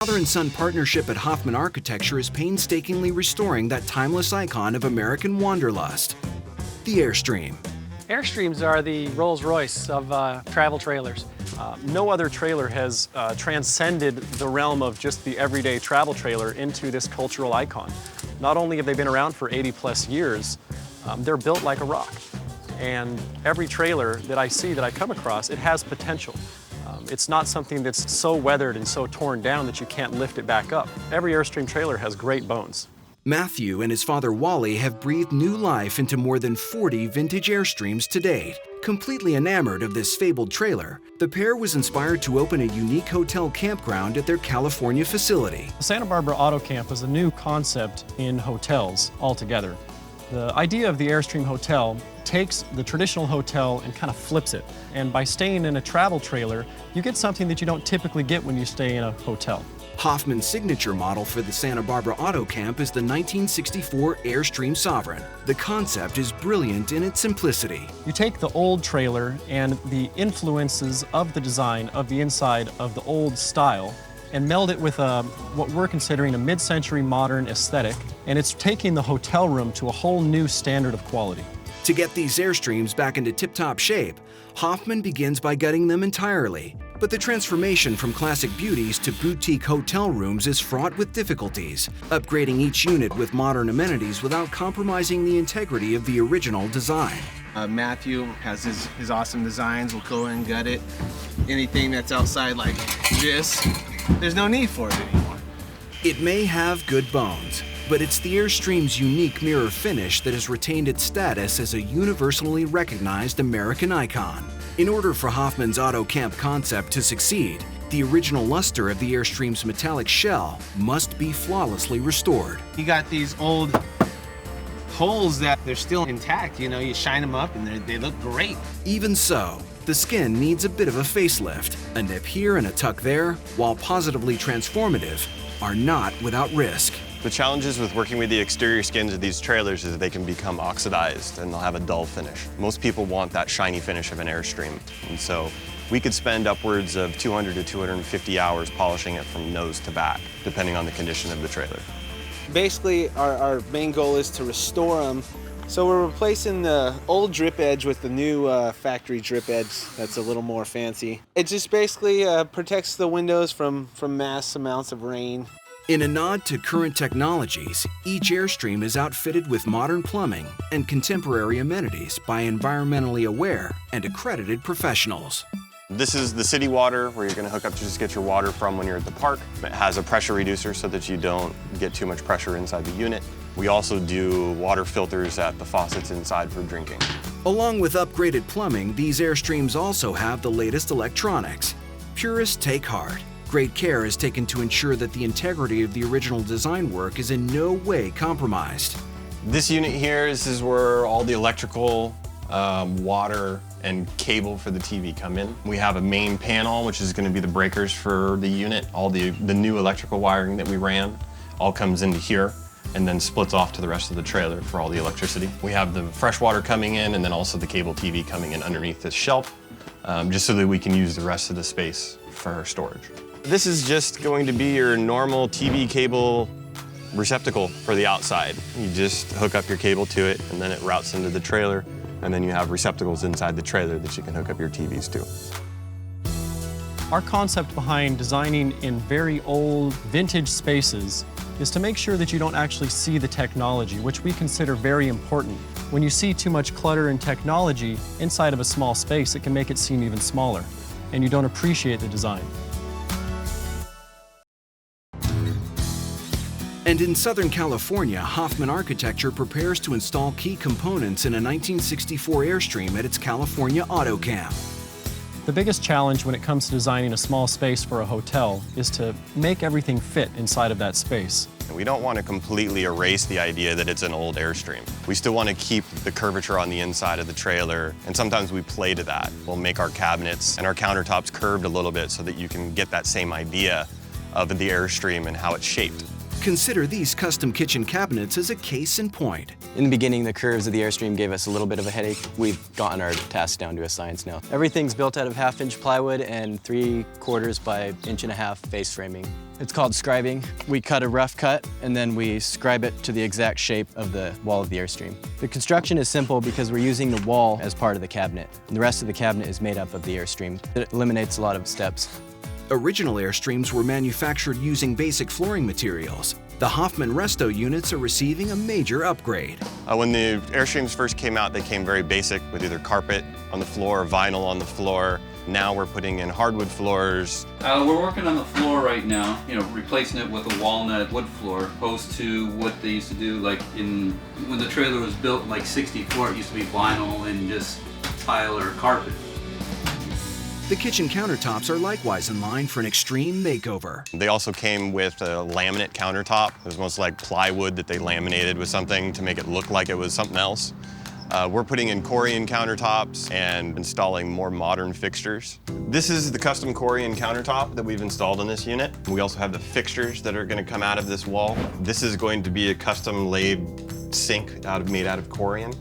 Father and son partnership at Hofmann Architecture is painstakingly restoring that timeless icon of American wanderlust, the Airstream. Airstreams are the Rolls-Royce of travel trailers. No other trailer has transcended the realm of just the everyday travel trailer into this cultural icon. Not only have they been around for 80+ years, they're built like a rock. And every trailer that I see, that I come across, it has potential. It's not something that's so weathered and so torn down that you can't lift it back up. Every Airstream trailer has great bones. Matthew and his father Wally have breathed new life into more than 40 vintage Airstreams to date. Completely enamored of this fabled trailer, the pair was inspired to open a unique hotel campground at their California facility. Santa Barbara Auto Camp is a new concept in hotels altogether. The idea of the Airstream Hotel takes the traditional hotel and kind of flips it. And by staying in a travel trailer, you get something that you don't typically get when you stay in a hotel. Hofmann's signature model for the Santa Barbara Auto Camp is the 1964 Airstream Sovereign. The concept is brilliant in its simplicity. You take the old trailer and the influences of the design of the inside of the old style and meld it with what we're considering a mid-century modern aesthetic, and it's taking the hotel room to a whole new standard of quality. To get these Airstreams back into tip-top shape, Hofmann begins by gutting them entirely. But the transformation from classic beauties to boutique hotel rooms is fraught with difficulties, upgrading each unit with modern amenities without compromising the integrity of the original design. Matthew has his awesome designs. We'll go and gut it. Anything that's outside like this, there's no need for it anymore. It may have good bones, but it's the Airstream's unique mirror finish that has retained its status as a universally recognized American icon. In order for Hofmann's auto camp concept to succeed, the original luster of the Airstream's metallic shell must be flawlessly restored. You got these old holes that they're still intact, you know, you shine them up and they look great. Even so, the skin needs a bit of a facelift. A nip here and a tuck there, while positively transformative, are not without risk. The challenges with working with the exterior skins of these trailers is that they can become oxidized and they'll have a dull finish. Most people want that shiny finish of an Airstream, and so we could spend upwards of 200 to 250 hours polishing it from nose to back, depending on the condition of the trailer. Basically, our main goal is to restore them. So we're replacing the old drip edge with the new factory drip edge that's a little more fancy. It just basically protects the windows from mass amounts of rain. In a nod to current technologies, each Airstream is outfitted with modern plumbing and contemporary amenities by environmentally aware and accredited professionals. This is the city water where you're going to hook up to just get your water from when you're at the park. It has a pressure reducer so that you don't get too much pressure inside the unit. We also do water filters at the faucets inside for drinking. Along with upgraded plumbing, these Airstreams also have the latest electronics. Purists take heart. Great care is taken to ensure that the integrity of the original design work is in no way compromised. This unit here is where all the electrical, water, and cable for the TV come in. We have a main panel, which is going to be the breakers for the unit. All the new electrical wiring that we ran all comes into here and then splits off to the rest of the trailer for all the electricity. We have the fresh water coming in and then also the cable TV coming in underneath this shelf, just so that we can use the rest of the space for our storage. This is just going to be your normal TV cable receptacle for the outside. You just hook up your cable to it and then it routes into the trailer, and then you have receptacles inside the trailer that you can hook up your TVs to. Our concept behind designing in very old, vintage spaces is to make sure that you don't actually see the technology, which we consider very important. When you see too much clutter and technology inside of a small space, it can make it seem even smaller, and you don't appreciate the design. And in Southern California, Hofmann Architecture prepares to install key components in a 1964 Airstream at its California Auto Camp. The biggest challenge when it comes to designing a small space for a hotel is to make everything fit inside of that space. We don't want to completely erase the idea that it's an old Airstream. We still want to keep the curvature on the inside of the trailer, and sometimes we play to that. We'll make our cabinets and our countertops curved a little bit so that you can get that same idea of the Airstream and how it's shaped. Consider these custom kitchen cabinets as a case in point. In the beginning, the curves of the Airstream gave us a little bit of a headache. We've gotten our task down to a science now. Everything's built out of 1/2-inch plywood and 3/4 by 1.5 inch face framing. It's called scribing. We cut a rough cut and then we scribe it to the exact shape of the wall of the Airstream. The construction is simple because we're using the wall as part of the cabinet, and the rest of the cabinet is made up of the Airstream. It eliminates a lot of steps. Original Airstreams were manufactured using basic flooring materials. The Hofmann Resto units are receiving a major upgrade. When the Airstreams first came out, they came very basic with either carpet on the floor or vinyl on the floor. Now we're putting in hardwood floors. We're working on the floor right now, replacing it with a walnut wood floor, opposed to what they used to do like when the trailer was built in like '64, it used to be vinyl and just tile or carpet. The kitchen countertops are likewise in line for an extreme makeover. They also came with a laminate countertop. It was almost like plywood that they laminated with something to make it look like it was something else. We're putting in Corian countertops and installing more modern fixtures. This is the custom Corian countertop that we've installed in this unit. We also have the fixtures that are going to come out of this wall. This is going to be a custom laid sink made out of Corian.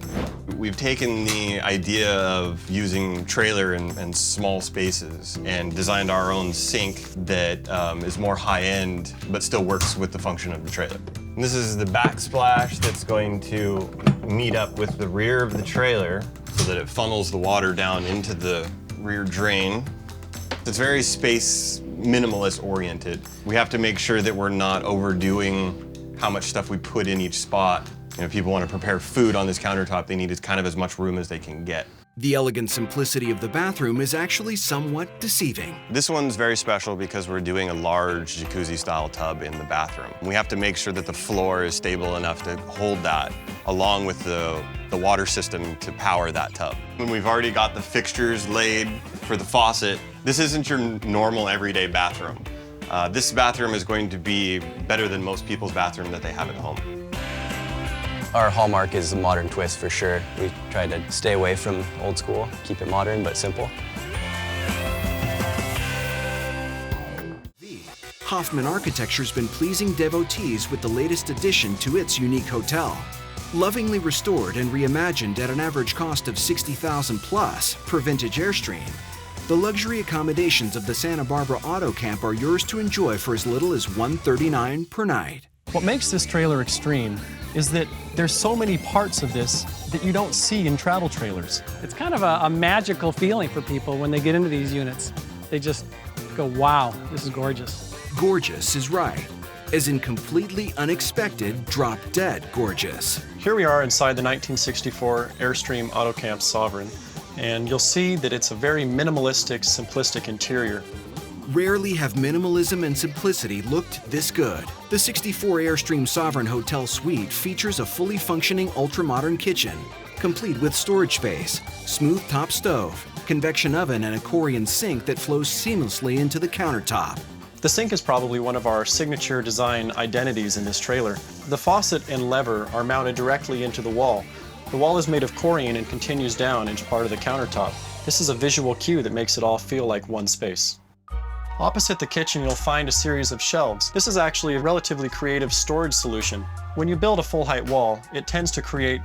We've taken the idea of using trailer and small spaces and designed our own sink that is more high-end but still works with the function of the trailer. And this is the backsplash that's going to meet up with the rear of the trailer so that it funnels the water down into the rear drain. It's very space minimalist oriented. We have to make sure that we're not overdoing how much stuff we put in each spot. If people want to prepare food on this countertop, they need kind of as much room as they can get. The elegant simplicity of the bathroom is actually somewhat deceiving. This one's very special because we're doing a large jacuzzi-style tub in the bathroom. We have to make sure that the floor is stable enough to hold that, along with the water system to power that tub. When we've already got the fixtures laid for the faucet, this isn't your normal everyday bathroom. This bathroom is going to be better than most people's bathroom that they have at home. Our hallmark is a modern twist for sure. We try to stay away from old school, keep it modern but simple. Hofmann Architecture's been pleasing devotees with the latest addition to its unique hotel. Lovingly restored and reimagined at an average cost of $60,000 plus per vintage Airstream, the luxury accommodations of the Santa Barbara Auto Camp are yours to enjoy for as little as $139 per night. What makes this trailer extreme is that there's so many parts of this that you don't see in travel trailers. It's kind of a magical feeling for people when they get into these units. They just go, wow, this is gorgeous. Gorgeous is right, as in completely unexpected, drop-dead gorgeous. Here we are inside the 1964 Airstream Auto Camp Sovereign, and you'll see that it's a very minimalistic, simplistic interior. Rarely have minimalism and simplicity looked this good. The 64 Airstream Sovereign Hotel Suite features a fully functioning ultra-modern kitchen, complete with storage space, smooth top stove, convection oven, and a Corian sink that flows seamlessly into the countertop. The sink is probably one of our signature design identities in this trailer. The faucet and lever are mounted directly into the wall. The wall is made of Corian and continues down into part of the countertop. This is a visual cue that makes it all feel like one space. Opposite the kitchen, you'll find a series of shelves. This is actually a relatively creative storage solution. When you build a full-height wall, it tends to create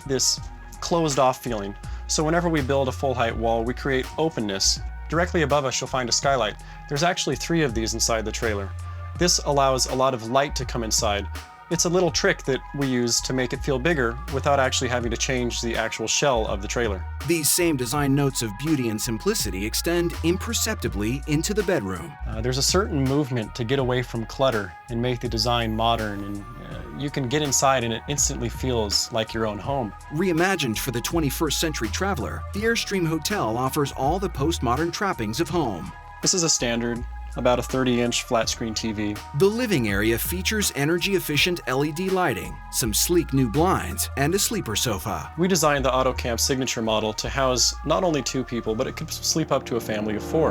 this closed-off feeling. So whenever we build a full-height wall, we create openness. Directly above us, you'll find a skylight. There's actually 3 of these inside the trailer. This allows a lot of light to come inside. It's a little trick that we use to make it feel bigger without actually having to change the actual shell of the trailer. These same design notes of beauty and simplicity extend imperceptibly into the bedroom. There's a certain movement to get away from clutter and make the design modern, and you can get inside and it instantly feels like your own home. Reimagined for the 21st century traveler, the Airstream Hotel offers all the postmodern trappings of home. This is a standard, about a 30-inch flat-screen TV. The living area features energy-efficient LED lighting, some sleek new blinds, and a sleeper sofa. We designed the Auto Camp signature model to house not only 2 people, but it could sleep up to a family of 4.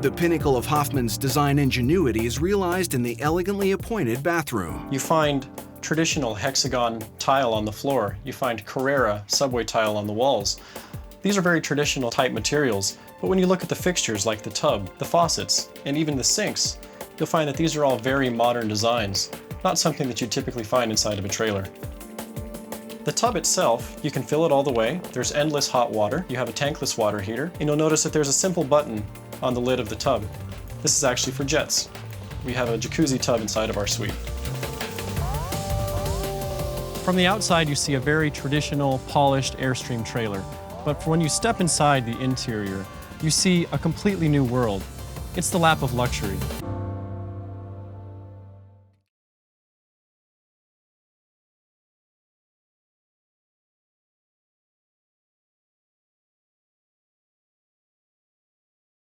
The pinnacle of Hofmann's design ingenuity is realized in the elegantly appointed bathroom. You find traditional hexagon tile on the floor. You find Carrera subway tile on the walls. These are very traditional type materials, but when you look at the fixtures like the tub, the faucets, and even the sinks, you'll find that these are all very modern designs, not something that you typically find inside of a trailer. The tub itself, you can fill it all the way. There's endless hot water. You have a tankless water heater, and you'll notice that there's a simple button on the lid of the tub. This is actually for jets. We have a jacuzzi tub inside of our suite. From the outside, you see a very traditional, polished Airstream trailer. But when you step inside the interior, you see a completely new world. It's the lap of luxury.